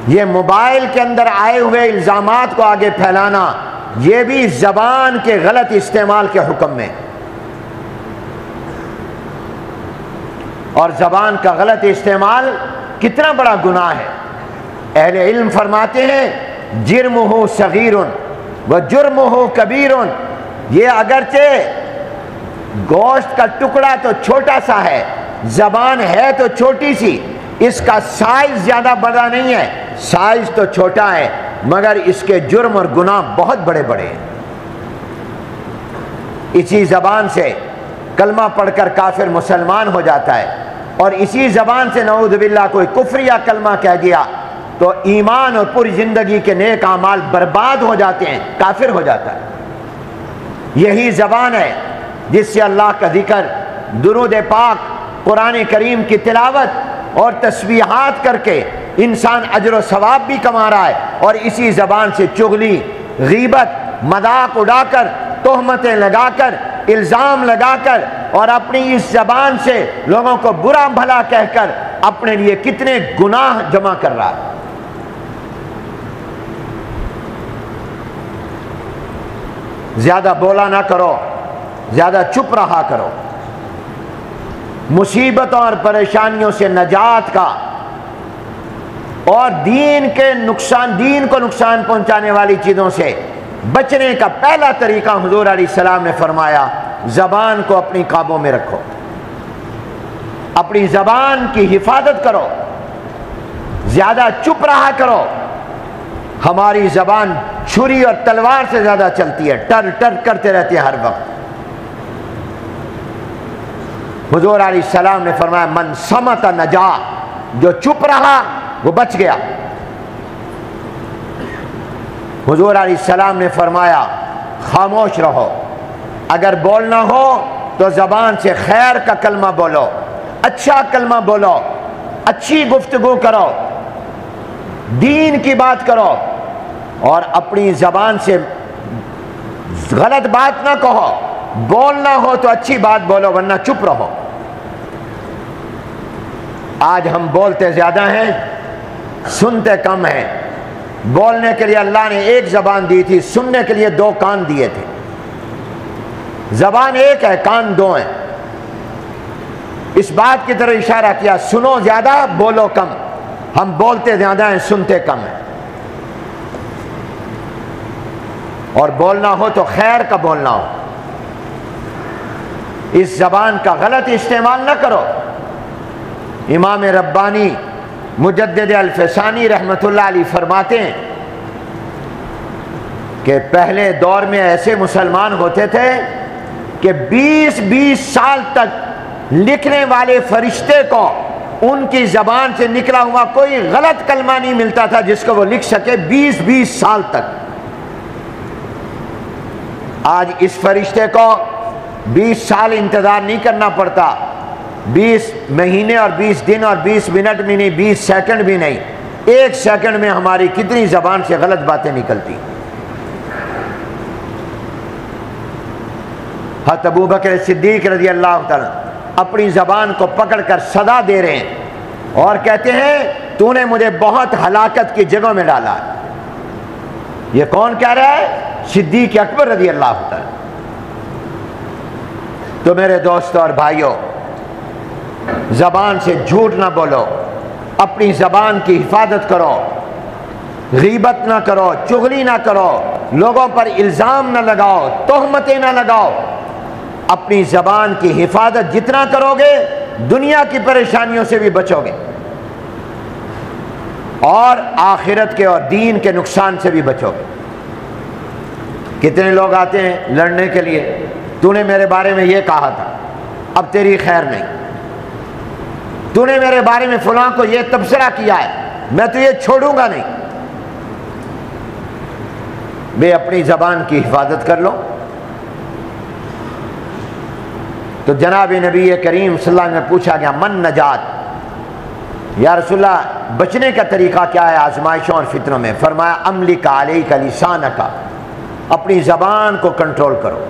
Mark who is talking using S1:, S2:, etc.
S1: یہ موبائل کے اندر آئے ہوئے الزامات کو آگے پھیلانا، یہ بھی زبان کے غلط استعمال کے حکم میں، اور زبان کا غلط استعمال کتنا بڑا گناہ ہے۔ اہل علم فرماتے ہیں جرمہ صغیر و جرمہ کبیر، یہ اگرچہ گوشت کا ٹکڑا تو چھوٹا سا ہے، زبان ہے تو چھوٹی سی، اس کا سائز زیادہ بڑا نہیں ہے، سائز تو چھوٹا ہے مگر اس کے جرم اور گناہ بہت بڑے بڑے ہیں۔ اسی زبان سے کلمہ پڑھ کر کافر مسلمان ہو جاتا ہے، اور اسی زبان سے نعوذ باللہ کوئی کفر یا کلمہ کہہ دیا تو ایمان اور پوری زندگی کے نیک اعمال برباد ہو جاتے ہیں، کافر ہو جاتا ہے۔ یہی زبان ہے جس سے اللہ کا ذکر، درود پاک، قرآن کریم کی تلاوت اور تسبیحات کر کے انسان اجر و ثواب بھی کما رہا ہے، اور اسی زبان سے چغلی، غیبت، مذاق اڑا کر، تہمتیں لگا کر، الزام لگا کر، اور اپنی اس زبان سے لوگوں کو برا بھلا کہہ کر اپنے لیے کتنے گناہ جمع کر رہا ہے۔ زیادہ بولا نہ کرو، زیادہ چپ رہا کرو۔ مصیبتوں اور پریشانیوں سے نجات کا اور دین کو نقصان پہنچانے والی چیزوں سے بچنے کا پہلا طریقہ حضور علیہ السلام نے فرمایا زبان کو اپنی قابو میں رکھو، اپنی زبان کی حفاظت کرو، زیادہ چپ رہا کرو۔ ہماری زبان چھری اور تلوار سے زیادہ چلتی ہے، ٹر ٹر کرتے رہتے ہیں ہر وقت۔ حضور علیہ السلام نے فرمایا من صمت نجا، جو چپ رہا وہ بچ گیا۔ حضور علیہ السلام نے فرمایا خاموش رہو، اگر بولنا ہو تو زبان سے خیر کا کلمہ بولو، اچھا کلمہ بولو، اچھی گفتگو کرو، دین کی بات کرو، اور اپنی زبان سے غلط بات نہ کہو۔ بولنا ہو تو اچھی بات بولو ورنہ چپ رہو۔ آج ہم بولتے زیادہ ہیں، سنتے کم ہیں۔ بولنے کے لیے اللہ نے ایک زبان دی تھی، سننے کے لیے دو کان دیے تھے۔ زبان ایک ہے، کان دو ہیں۔ اس بات کی طرف اشارہ کیا سنو زیادہ بولو کم۔ ہم بولتے زیادہ ہیں، سنتے کم ہیں۔ اور بولنا ہو تو خیر کا بولنا ہو، اس زبان کا غلط استعمال نہ کرو۔ امام ربانی مجدد الفسانی رحمۃ اللہ علیہ فرماتے ہیں کہ پہلے دور میں ایسے مسلمان ہوتے تھے کہ 20 سال تک لکھنے والے فرشتے کو ان کی زبان سے نکلا ہوا کوئی غلط کلمہ نہیں ملتا تھا جس کو وہ لکھ سکے 20 سال تک۔ آج اس فرشتے کو 20 سال انتظار نہیں کرنا پڑتا، 20 مہینے اور 20 دن اور 20 منٹ بھی نہیں، 20 سیکنڈ بھی نہیں، 1 سیکنڈ میں ہماری کتنی زبان سے غلط باتیں نکلتی۔ حضرت ابوبکر صدیق رضی اللہ تعالیٰ اپنی زبان کو پکڑ کر صدا دے رہے ہیں اور کہتے ہیں تو نے مجھے بہت ہلاکت کی جگہوں میں ڈالا۔ یہ کون کہہ رہا ہے؟ صدیق اکبر رضی اللہ تعالیٰ۔ تو میرے دوستوں اور بھائیوں، زبان سے جھوٹ نہ بولو، اپنی زبان کی حفاظت کرو، غیبت نہ کرو، چغلی نہ کرو، لوگوں پر الزام نہ لگاؤ، تہمتیں نہ لگاؤ۔ اپنی زبان کی حفاظت جتنا کرو گے دنیا کی پریشانیوں سے بھی بچو گے اور آخرت کے اور دین کے نقصان سے بھی بچو گے۔ کتنے لوگ آتے ہیں لڑنے کے لیے، تو نے میرے بارے میں یہ کہا تھا، اب تیری خیر نہیں، تو نے میرے بارے میں فلاں کو یہ تبصرہ کیا ہے، میں تو یہ چھوڑوں گا نہیں۔ بے اپنی زبان کی حفاظت کر لو۔ تو جناب نبی کریم صلی اللہ علیہ وسلم نے پوچھا گیا من نجات، یا رسول اللہ بچنے کا طریقہ کیا ہے آزمائشوں اور فتنوں میں؟ فرمایا املک علیک لسانک، اپنی زبان کو کنٹرول کرو۔